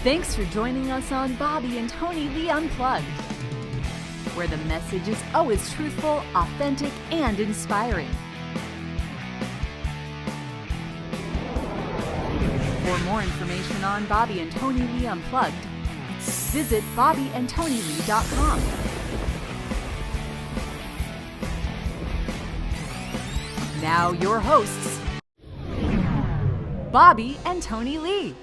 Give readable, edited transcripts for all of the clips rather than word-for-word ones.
Thanks for joining us on Bobbye and Tonilee Unplugged, where the message is always truthful, authentic, and inspiring. For more information on Bobbye and Tonilee Unplugged, visit bobbyeandtonilee.com. Now your hosts, Bobbye and Tonilee.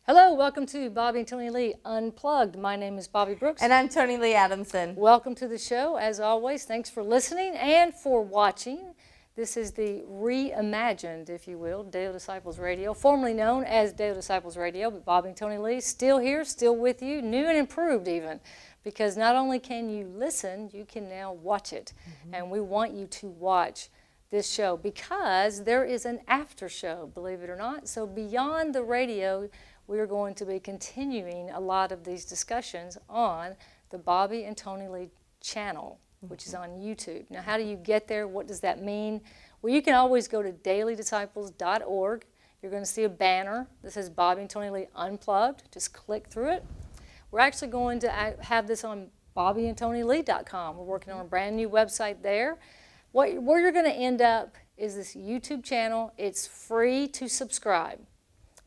Hello, welcome to Bobbye and Tonilee Unplugged. My name is Bobbye Brooks. And I'm Tonilee Adamson. Welcome to the show. As always, thanks for listening and for watching. This is the reimagined, if you will, Daily Disciples Radio, formerly known as Daily Disciples Radio, but Bobbye and Tonilee still here, still with you, new and improved even, because not only can you listen, you can now watch it. And we want you to watch this show because there is an after show, believe it or not. So beyond the radio, we are going to be continuing a lot of these discussions on the Bobbye and Tonilee channel, which is on YouTube. Now, how do you get there? What does that mean? Well, you can always go to dailydisciples.org. You're going to see a banner that says Bobbye and Tonilee Unplugged. Just click through it. We're actually going to have this on bobbyeandtonilee.com. We're working on a brand new website there. Where you're going to end up is this YouTube channel. It's free to subscribe.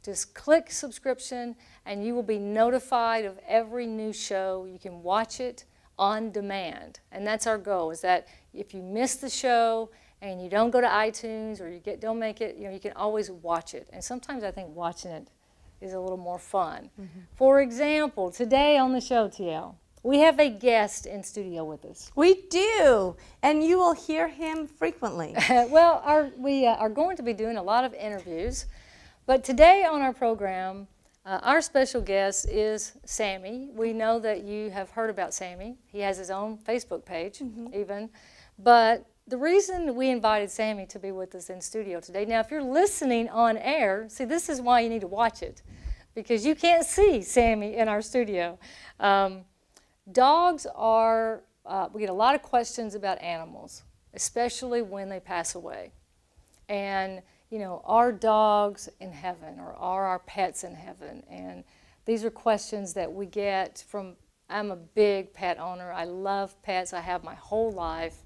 Just click subscription and you will be notified of every new show. You can watch it on demand. And that's our goal, is that if you miss the show and you don't go to iTunes or don't make it, you can always watch it. And sometimes I think watching it is a little more fun. For example, today on the show, TL, we have a guest in studio with us. We do, and you will hear him frequently. Well, we are going to be doing a lot of interviews. But today on our program, our special guest is Sammy. We know that you have heard about Sammy. He has his own Facebook page, even. But the reason we invited Sammy to be with us in studio today, now if you're listening on air, see, this is why you need to watch it, because you can't see Sammy in our studio. Dogs are, we get a lot of questions about animals, especially when they pass away. And are dogs in heaven, or are our pets in heaven? And these are questions that we get from, I'm a big pet owner. I love pets. I have my whole life.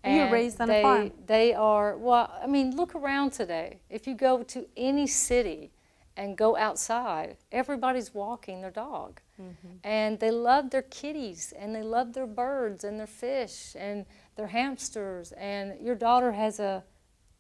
And you were raised on a farm. They are, well, I mean, look around today. If you go to any city and go outside, everybody's walking their dog. And they love their kitties, and they love their birds, and their fish, and their hamsters. And your daughter has a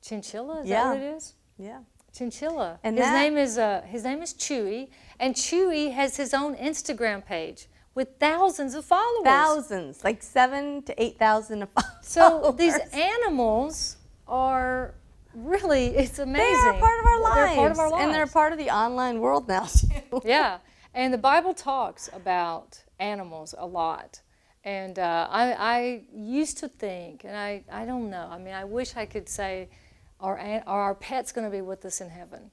chinchilla, is that what it is? Yeah. Chinchilla. And his name is Chewy, and Chewy has his own Instagram page with thousands of followers. Thousands, like 7,000 to 8,000 followers. So these animals are really, it's amazing. They are part of our lives. They're part of our lives. And they're part of the online world now, too. Yeah, and the Bible talks about animals a lot. And I used to think, and I don't know, I mean, I wish I could say, are our pets going to be with us in heaven?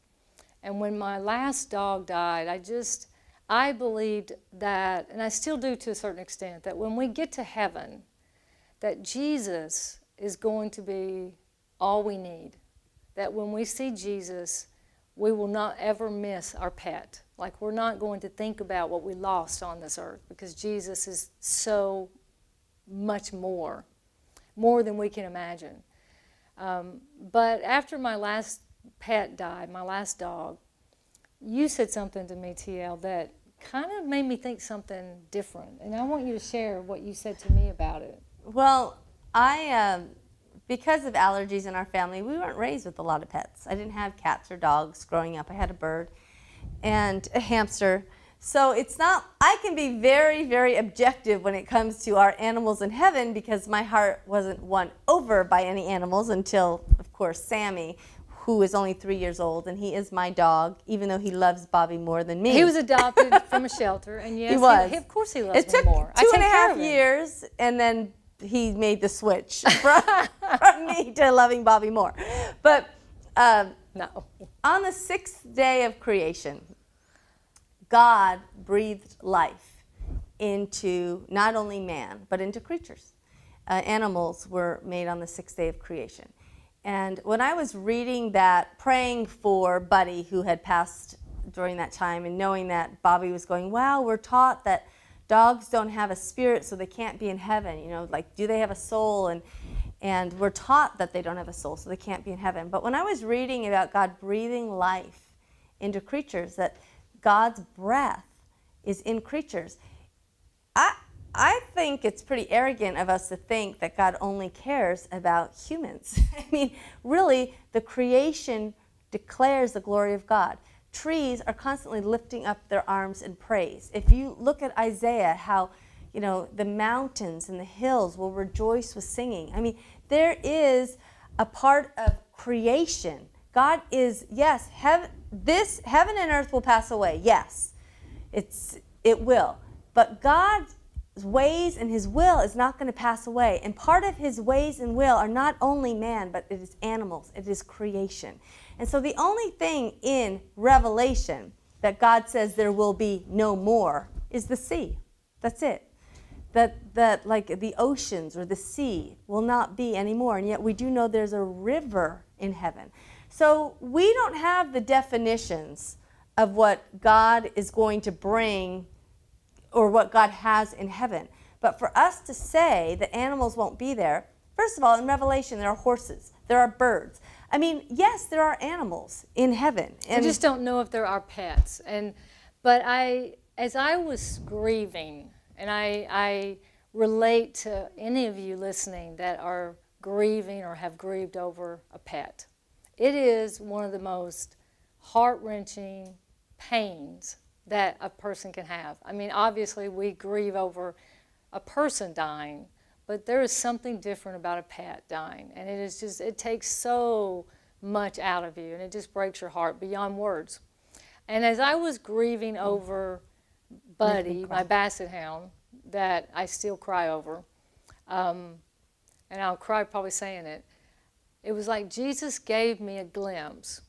And when my last dog died, I believed that, and I still do to a certain extent, that when we get to heaven, that Jesus is going to be all we need. That when we see Jesus, we will not ever miss our pet. Like, we're not going to think about what we lost on this earth, because Jesus is so much more than we can imagine. But after my last pet died, my last dog, you said something to me, TL, that kind of made me think something different. And I want you to share what you said to me about it. Well, because of allergies in our family, we weren't raised with a lot of pets. I didn't have cats or dogs growing up. I had a bird and a hamster. So it's not, I can be very, very objective when it comes to our animals in heaven, because my heart wasn't won over by any animals until, of course, Sammy, who is only 3 years old, and he is my dog, even though he loves Bobbye more than me. He was adopted from a shelter, and yes, he was. Of course he loves me more. It took 2.5 years, and then he made the switch from me to loving Bobbye more. But no. On the 6th day of creation, God breathed life into not only man, but into creatures. Animals were made on the 6th day of creation. And when I was reading that, praying for Buddy, who had passed during that time, and knowing that Bobbye was going, wow, we're taught that dogs don't have a spirit, so they can't be in heaven. You know, like, do they have a soul? And we're taught that they don't have a soul, so they can't be in heaven. But when I was reading about God breathing life into creatures, that God's breath is in creatures, I think it's pretty arrogant of us to think that God only cares about humans. I mean, really, the creation declares the glory of God. Trees are constantly lifting up their arms in praise. If you look at Isaiah, how, you know, the mountains and the hills will rejoice with singing. I mean, there is a part of creation. God is, yes, heaven and earth will pass away. Yes, it will. But God's ways and his will is not going to pass away. And part of his ways and will are not only man, but it is animals. It is creation. And so the only thing in Revelation that God says there will be no more is the sea. That's it. That like the oceans or the sea will not be anymore. And yet we do know there's a river in heaven. So we don't have the definitions of what God is going to bring or what God has in heaven. But for us to say that animals won't be there, first of all, in Revelation, there are horses, there are birds. I mean, yes, there are animals in heaven. And we just don't know if they're our pets. But as I was grieving, and I relate to any of you listening that are grieving or have grieved over a pet. It is one of the most heart-wrenching pains that a person can have. I mean, obviously we grieve over a person dying, but there is something different about a pet dying, and it takes so much out of you, and it just breaks your heart beyond words. And as I was grieving over Buddy, my basset hound, that I still cry over, and I'll cry probably saying it, it was like Jesus gave me a glimpse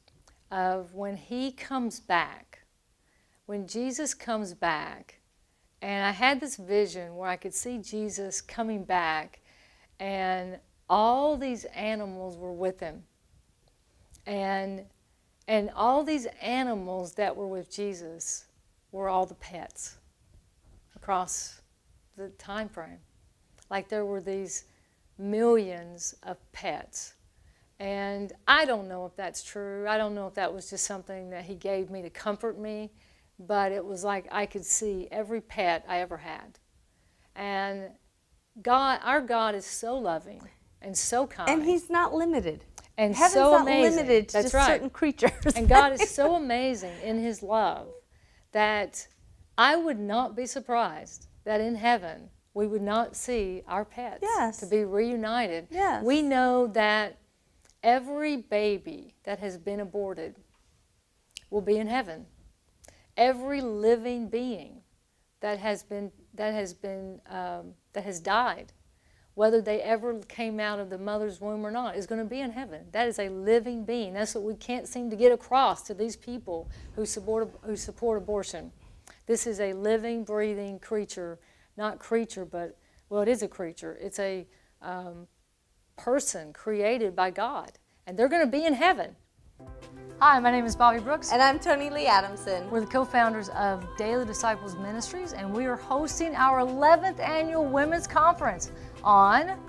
of when he comes back. When Jesus comes back, and I had this vision where I could see Jesus coming back, and all these animals were with him. And all these animals that were with Jesus were all the pets across the time frame. Like there were these millions of pets. And I don't know if that's true. I don't know if that was just something that he gave me to comfort me. But it was like I could see every pet I ever had. And God, our God is so loving and so kind. And he's not limited. And Heaven's so not amazing. limited to That's just right. certain creatures. And God is so amazing in his love that I would not be surprised that in heaven we would not see our pets to be reunited. Yes. We know that every baby that has been aborted will be in heaven. Every living being that has died, whether they ever came out of the mother's womb or not, is going to be in heaven. That is a living being. That's what we can't seem to get across to these people who support abortion. This is a living, breathing creature, not creature, but, well, it is a creature. It's a person created by God, and they're going to be in heaven. Hi, my name is Bobbye Brooks. And I'm Tonilee Adamson. We're the co-founders of Daily Disciples Ministries, and we are hosting our 11th annual Women's Conference on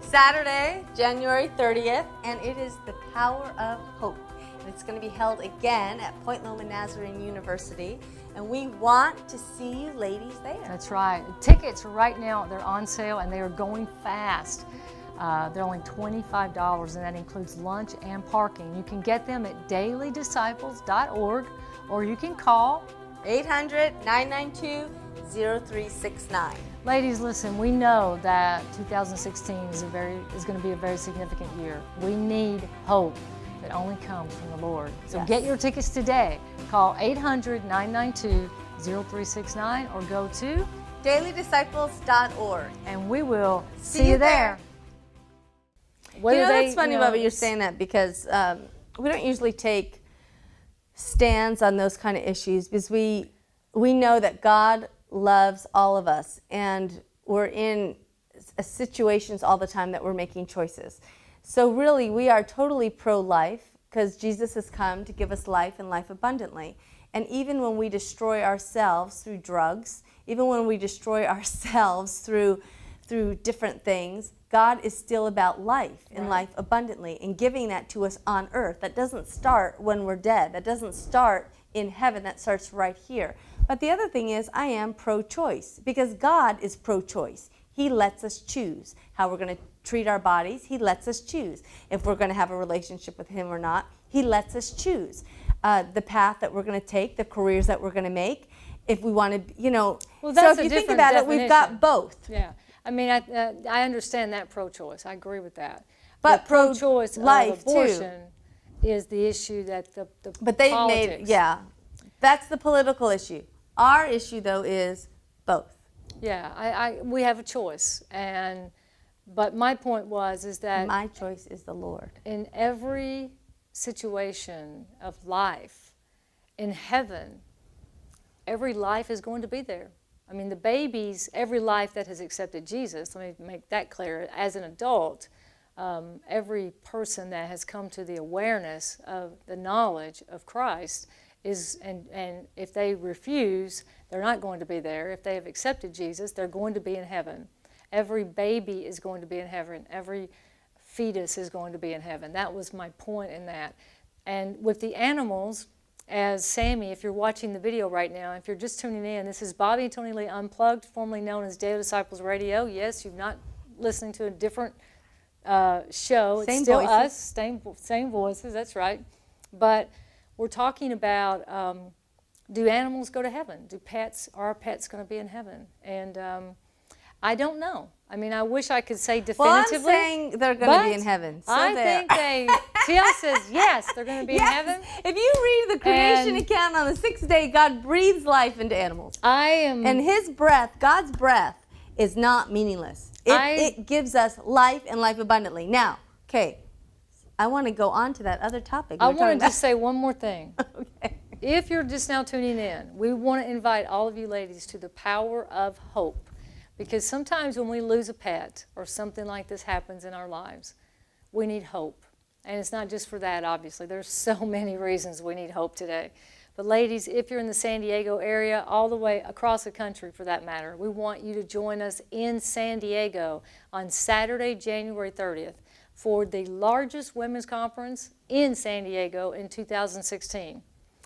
Saturday, January 30th, and it is the Power of Hope. And it's going to be held again at Point Loma Nazarene University, and we want to see you ladies there. That's right. Tickets right now, they're on sale, and they are going fast. They're only $25, and that includes lunch and parking. You can get them at dailydisciples.org, or you can call 800-992-0369. Ladies, listen, we know that 2016 is going to be a very significant year. We need hope that only comes from the Lord. So get your tickets today. Call 800-992-0369 or go to dailydisciples.org. and we will see you there. That's funny, Bobbye, you're saying that, because we don't usually take stands on those kind of issues, because we know that God loves all of us, and we're in situations all the time that we're making choices. So really, we are totally pro-life because Jesus has come to give us life and life abundantly. And even when we destroy ourselves through drugs, even when we destroy ourselves through different things, God is still about life and life abundantly and giving that to us on earth. That doesn't start when we're dead. That doesn't start in heaven. That starts right here. But the other thing is, I am pro-choice because God is pro-choice. He lets us choose how we're going to treat our bodies. He lets us choose if we're going to have a relationship with Him or not. He lets us choose the path that we're going to take, the careers that we're going to make. If we want to, you know, Well, so that's if a you think different about it, we've got definition. both. Yeah. I mean, I understand that pro-choice. I agree with that. But the pro-choice of pro-life, too. abortion is the issue that the But they've politics. made, yeah, that's the political issue. Our issue, though, is both. Yeah, we have a choice, but my point is that My choice is the Lord. in every situation of life, in heaven, every life is going to be there. I mean, the babies, every life that has accepted Jesus, let me make that clear, as an adult, every person that has come to the awareness of the knowledge of Christ is, and if they refuse, they're not going to be there. If they have accepted Jesus, they're going to be in heaven. Every baby is going to be in heaven. Every fetus is going to be in heaven. That was my point in that. And with the animals, as Sammy, if you're watching the video right now, if you're just tuning in, this is Bobbye and Tonilee Unplugged, formerly known as Daily Disciples Radio. Yes, you're not listening to a different show. It's Same still voices. us, same voices, that's right. But we're talking about, do animals go to heaven? Are our pets going to be in heaven? And I don't know. I mean, I wish I could say definitively. Well, I'm saying they're going to be in heaven. So I think TL says yes, they're going to be in heaven. If you read the creation account on the 6th day, God breathes life into animals. And His breath, God's breath, is not meaningless. It gives us life and life abundantly. Now, okay, I want to go on to that other topic. I want to just say one more thing. Okay. If you're just now tuning in, we want to invite all of you ladies to the power of hope. Because sometimes when we lose a pet or something like this happens in our lives, we need hope. And it's not just for that, obviously. There's so many reasons we need hope today. But ladies, if you're in the San Diego area, all the way across the country for that matter, we want you to join us in San Diego on Saturday, January 30th for the largest women's conference in San Diego in 2016.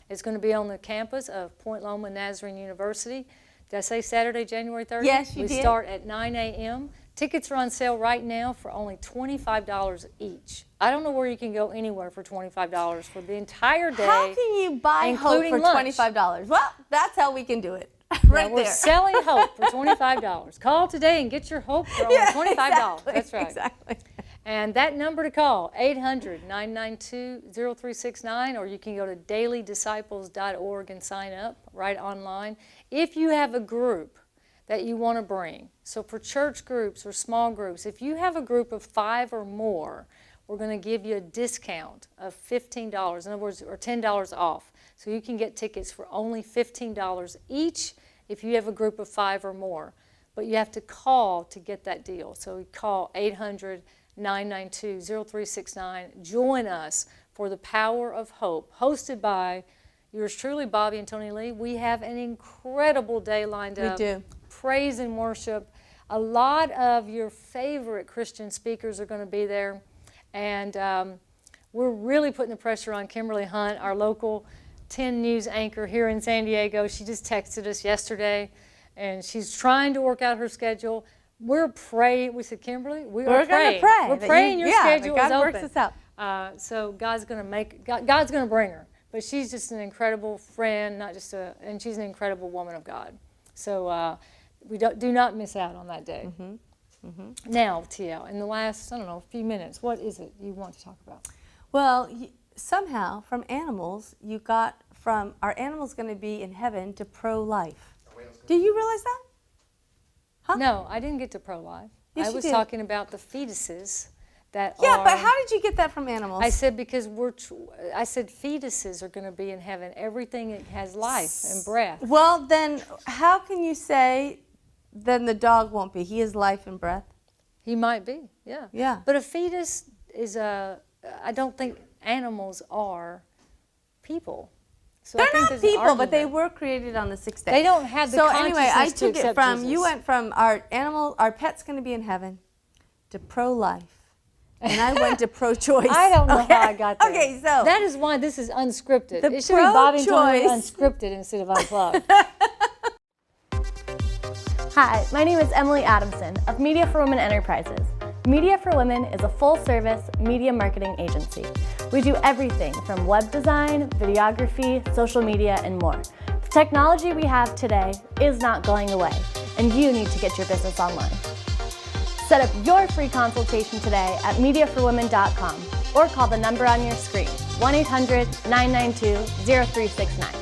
It's going to be on the campus of Point Loma Nazarene University. Did I say Saturday, January 30th? Yes, you did. We start at 9 a.m. Tickets are on sale right now for only $25 each. I don't know where you can go anywhere for $25 for the entire day. How can you buy hope including for lunch. $25? Well, that's how we can do it. Right we're selling hope for $25. Call today and get your hope for only $25. Exactly, That's right. Exactly. And that number to call, 800-992-0369, or you can go to dailydisciples.org and sign up right online. If you have a group that you want to bring, so for church groups or small groups, if you have a group of 5 or more, we're going to give you a discount of $15, in other words, or $10 off. So you can get tickets for only $15 each if you have a group of 5 or more. But you have to call to get that deal. So call 800-992-0369. Join us for the Power of Hope, hosted by yours truly, Bobbye and Tonilee. We have an incredible day lined up. We do. Praise and worship. A lot of your favorite Christian speakers are going to be there. And we're really putting the pressure on Kimberly Hunt, our local 10 News anchor here in San Diego. She just texted us yesterday, and she's trying to work out her schedule. We're praying. We said, Kimberly, we're going to pray. We're praying your schedule is God open. works us out. So God's going to bring her. But she's just an incredible friend, and she's an incredible woman of God. So we do not miss out on that day. Mm-hmm. Mm-hmm. Now, TL, in the last, few minutes, what is it you want to talk about? Well, somehow from animals, are animals going to be in heaven to pro-life? Do you realize that? Huh? No, I didn't get to pro-life. Yes, I you was did. talking about the fetuses that are... Yeah, but how did you get that from animals? I said because I said fetuses are going to be in heaven. Everything that has life and breath. Well, then how can you say then the dog won't be? He has life and breath. He might be, yeah. Yeah. But a fetus I don't think animals are people. So They're I think not there's an people, but they argument. were created on the 6th day. They don't have the So anyway, I consciousness to took it accept from, Jesus. you went from our pet's going to be in heaven, to pro-life. And I went to pro-choice. I don't know how I got there. Okay, so. That is why this is unscripted. The It should be Bobbye and Tonilee pro-choice- unscripted instead of unplugged. Hi, my name is Emily Adamson of Media for Women Enterprises. Media for Women is a full-service media marketing agency. We do everything from web design, videography, social media, and more. The technology we have today is not going away, and you need to get your business online. Set up your free consultation today at mediaforwomen.com or call the number on your screen, 1-800-992-0369.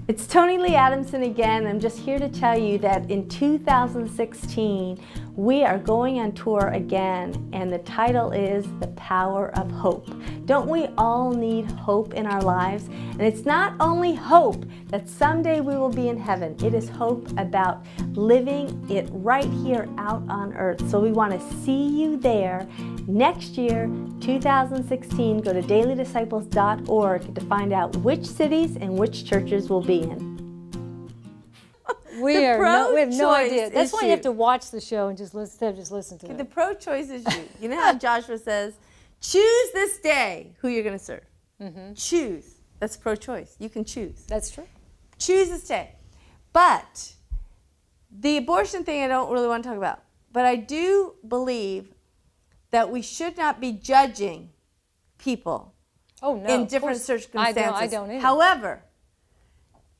It's Tonilee Adamson again. I'm just here to tell you that in 2016, we are going on tour again, and the title is The Power of Hope. Don't we all need hope in our lives? And it's not only hope that someday we will be in heaven, it is hope about living it right here out on earth. So we want to see you there next year, 2016. Go to dailydisciples.org to find out which cities and which churches we'll be in. We have no pro-choice idea. That's why you issue. have to watch the show and just listen to The it. pro-choice issue. You know how Joshua says, choose this day who you're going to serve. Choose. That's pro-choice. You can choose. That's true. Choose this day. But the abortion thing I don't really want to talk about. But I do believe that we should not be judging people Oh, no. in of different course. circumstances. I don't either. However,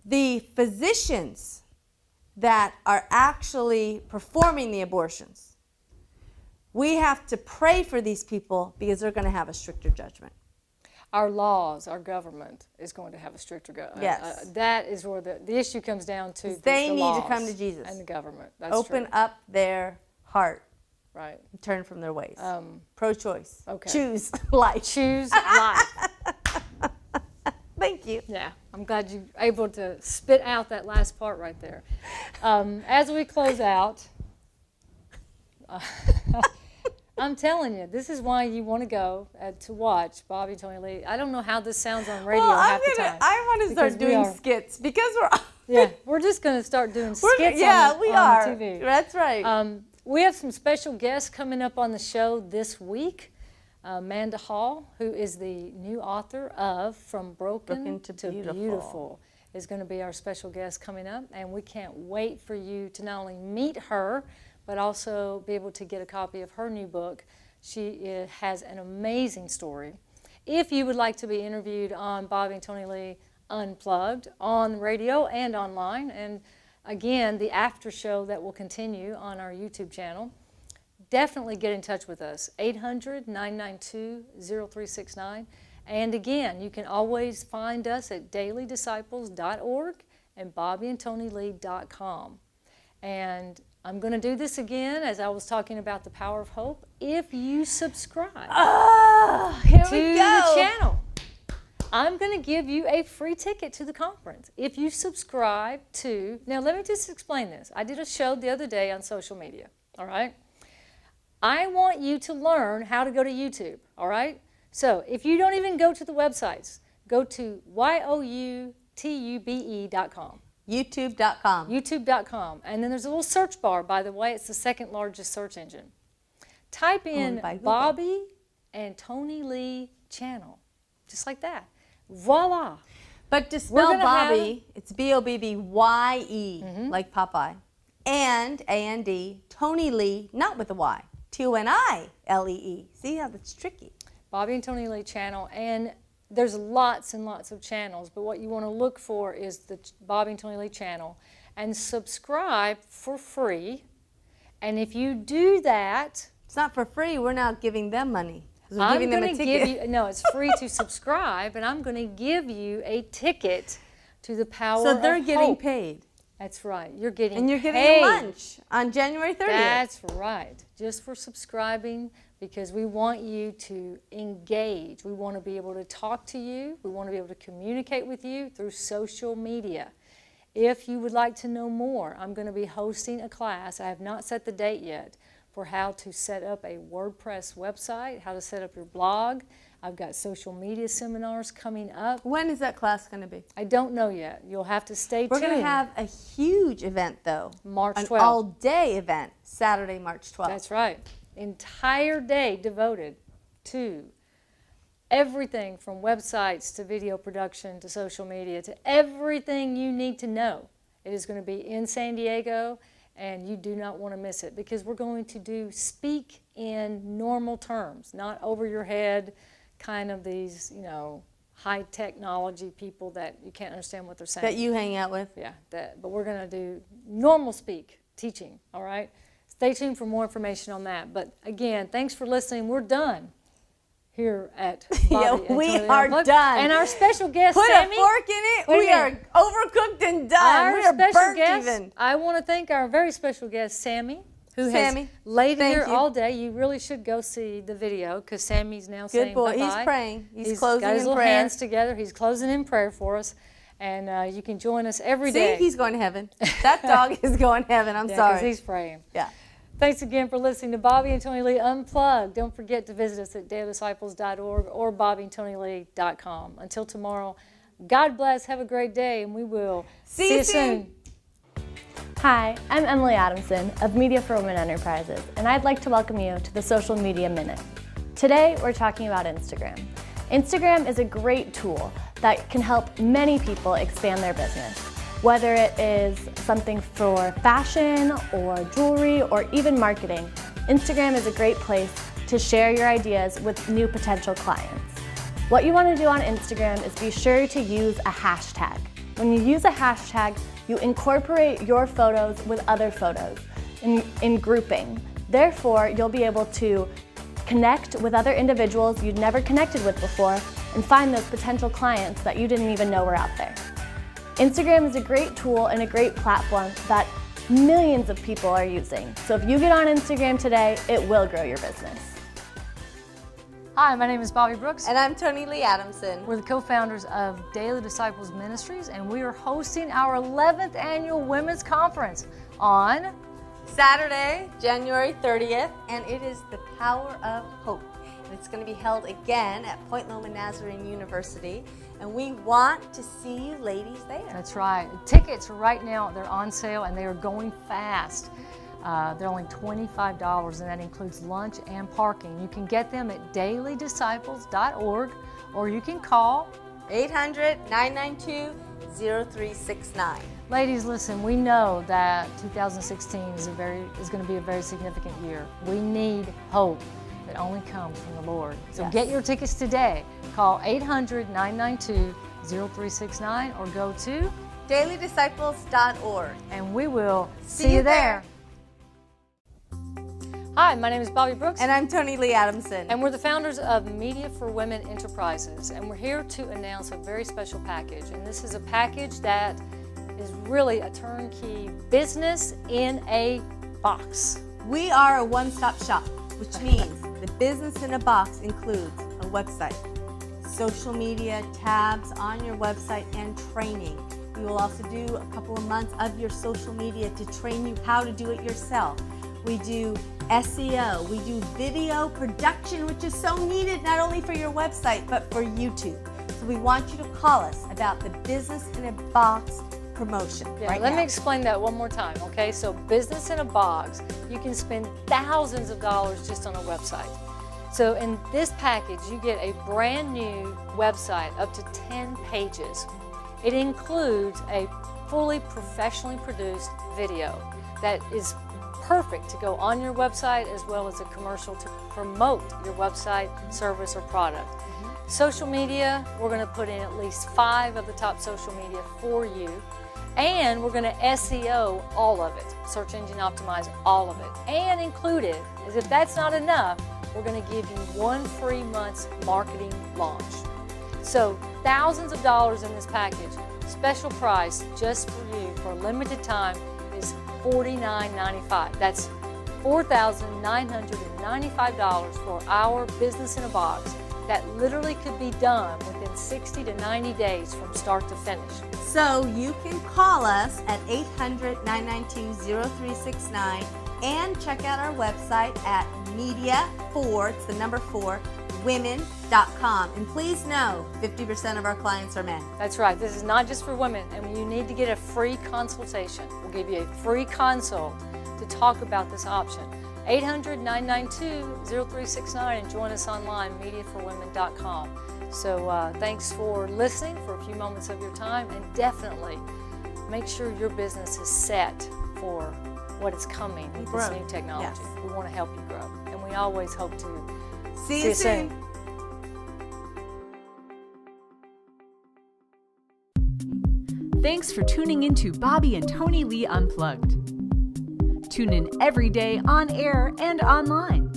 the physicians that are actually performing the abortions, we have to pray for these people because they're going to have a stricter judgment. Our laws, our government is going to have a stricter Yes. that is where the issue comes down to. They the need to laws come to Jesus. and the government. That's Open true. up their heart Right. and turn from their ways. Um, Pro-choice. okay. Choose life. Choose life. Thank you. Yeah, I'm glad you were able to spit out that last part right there. As we close out, I'm telling you, this is why you want to go to watch Bobbye and Tonilee. I don't know how this sounds on radio half the time. I want to because start we doing are- skits because we're. Yeah, we're just going to start doing skits yeah, on, we on are. the TV. That's right. We have some special guests coming up on the show this week. Amanda Hall, who is the new author of From Broken to Beautiful, is going to be our special guest coming up. And we can't wait for you to not only meet her, but also be able to get a copy of her new book. She has an amazing story. If you would like to be interviewed on Bobbye and Tonilee Unplugged on radio and online, and again, the after show that will continue on our YouTube channel, definitely get in touch with us, 800-992-0369. And again, you can always find us at dailydisciples.org and bobbyeandtonilee.com. And I'm going to do this again, as I was talking about the power of hope. If you subscribe Here to we the go. channel, I'm going to give you a free ticket to the conference. If you subscribe to, now let me just explain this. I did a show the other day on social media, all right? I want you to learn how to go to YouTube, all right? So if you don't even go to the websites, go to youtube.com. YouTube.com. YouTube.com. And then there's a little search bar, by the way. It's the second largest search engine. Type in Owned by Google. Bobbye and Tonilee channel, just like that. Voila. But to spell gonna have- Bobbye, it's Bobbye, like Popeye. And A-N-D, Tonilee, not with a Y. T-O-N-I-L-E-E. See how that's tricky. Bobbye and Tonilee channel. And there's lots and lots of channels, but what you want to look for is the Bobbye and Tonilee channel. And subscribe for free. And if you do that, It's not for free. We're not giving them money. 'Cause We're I'm giving them a going to ticket. give you, no, it's free to subscribe, and I'm going to give you a ticket to the power So they're of getting hope. paid. That's right. You're getting And you're getting paid. a lunch on January 30th. That's right. Just for subscribing, because we want you to engage. We want to be able to talk to you. We want to be able to communicate with you through social media. If you would like to know more, I'm going to be hosting a class. I have not set the date yet, for how to set up a WordPress website, how to set up your blog. I've got social media seminars coming up. When is that class going to be? I don't know yet. You'll have to stay tuned. We're going to have a huge event, though. March 12th. An all-day event, Saturday, March 12th. That's right. Entire day devoted to everything from websites to video production to social media to everything you need to know. It is going to be in San Diego, and you do not want to miss it because we're going to speak in normal terms, not over your head, kind of these, high technology people that you can't understand what they're saying. That you hang out with? Yeah, but we're going to do normal teaching, all right? Stay tuned for more information on that. But again, thanks for listening. We're done here at Bobbye and we Tonilee are Unplugged. done. And our special guest, Put Sammy. a fork in it. We are overcooked and done. Our we are special burnt guest, even. I want to thank our very special guest, Sammy, who Sammy, has laid thank here you. all day. You really should go see the video because Sammy's now saying Good boy. bye-bye. He's praying. He's closing got his in little prayer. hands together. He's closing in prayer for us. And you can join us every day. See, he's going to heaven. That dog is going to heaven. I'm Yeah, sorry. because he's praying. Yeah. Thanks again for listening to Bobbye and Tonilee Unplugged. Don't forget to visit us at dailydisciples.org or bobbyeandtonilee.com. Until tomorrow, God bless, have a great day, and we will See you soon. Hi, I'm Emily Adamson of Media for Women Enterprises, and I'd like to welcome you to the Social Media Minute. Today, we're talking about Instagram. Instagram is a great tool that can help many people expand their business. Whether it is something for fashion or jewelry or even marketing, Instagram is a great place to share your ideas with new potential clients. What you want to do on Instagram is be sure to use a hashtag. When you use a hashtag, you incorporate your photos with other photos in grouping. Therefore, you'll be able to connect with other individuals you'd never connected with before and find those potential clients that you didn't even know were out there. Instagram is a great tool and a great platform that millions of people are using. So if you get on Instagram today, it will grow your business. Hi, my name is Bobbye Brooks. And I'm Tonilee Adamson. We're the co-founders of Daily Disciples Ministries, and we are hosting our 11th annual Women's Conference on Saturday, January 30th, and it is the Power of Hope. And it's going to be held again at Point Loma Nazarene University, and we want to see you ladies there. That's right. Tickets right now, they're on sale and they are going fast. They're only $25 and that includes lunch and parking. You can get them at dailydisciples.org or you can call 800-992-0369. Ladies, listen, we know that 2016 is going to be a very significant year. We need hope that only comes from the Lord. So Yes. get your tickets today. Call 800-992-0369 or go to dailydisciples.org. and we will see you there. Hi, my name is Bobbye Brooks. And I'm Tonilee Adamson. And we're the founders of Media for Women Enterprises. And we're here to announce a very special package. And this is a package that is really a turnkey business in a box. We are a one-stop shop, which means the business in a box includes a website, social media, tabs on your website, and training. We will also do a couple of months of your social media to train you how to do it yourself. We do SEO, we do video production, which is so needed not only for your website, but for YouTube. So we want you to call us about the business in a box promotion right Let now. me explain that one more time, okay? So business in a box, you can spend thousands of dollars just on a website. So in this package, you get a brand new website up to 10 pages. It includes a fully professionally produced video that is perfect to go on your website as well as a commercial to promote your website, service, or product. Social media, we're going to put in at least 5 of the top social media for you. And we're going to SEO all of it, search engine optimize all of it. And included, as if that's not enough, we're going to give you 1 free month's marketing launch. So thousands of dollars in this package. Special price just for you for a limited time is $49.95. That's $4,995 for our business in a box that literally could be done within 60 to 90 days from start to finish. So you can call us at 800-992-0369 And check out our website at media4, it's the number 4, women.com. And please know, 50% of our clients are men. That's right. This is not just for women, and you need to get a free consultation. We'll give you a free consult to talk about this option. 800-992-0369 and join us online, mediaforwomen.com. So thanks for listening for a few moments of your time, and definitely make sure your business is set for what is coming with this new technology. Yes. We want to help you grow, and we always hope to See you soon. Thanks for tuning into Bobbye and Tonilee Unplugged. Tune in every day on air and online.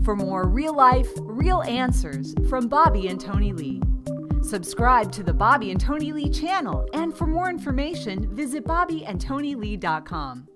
For more real life, real answers from Bobbye and Tonilee. Subscribe to the Bobbye and Tonilee channel, and for more information, visit bobbyeandtonilee.com.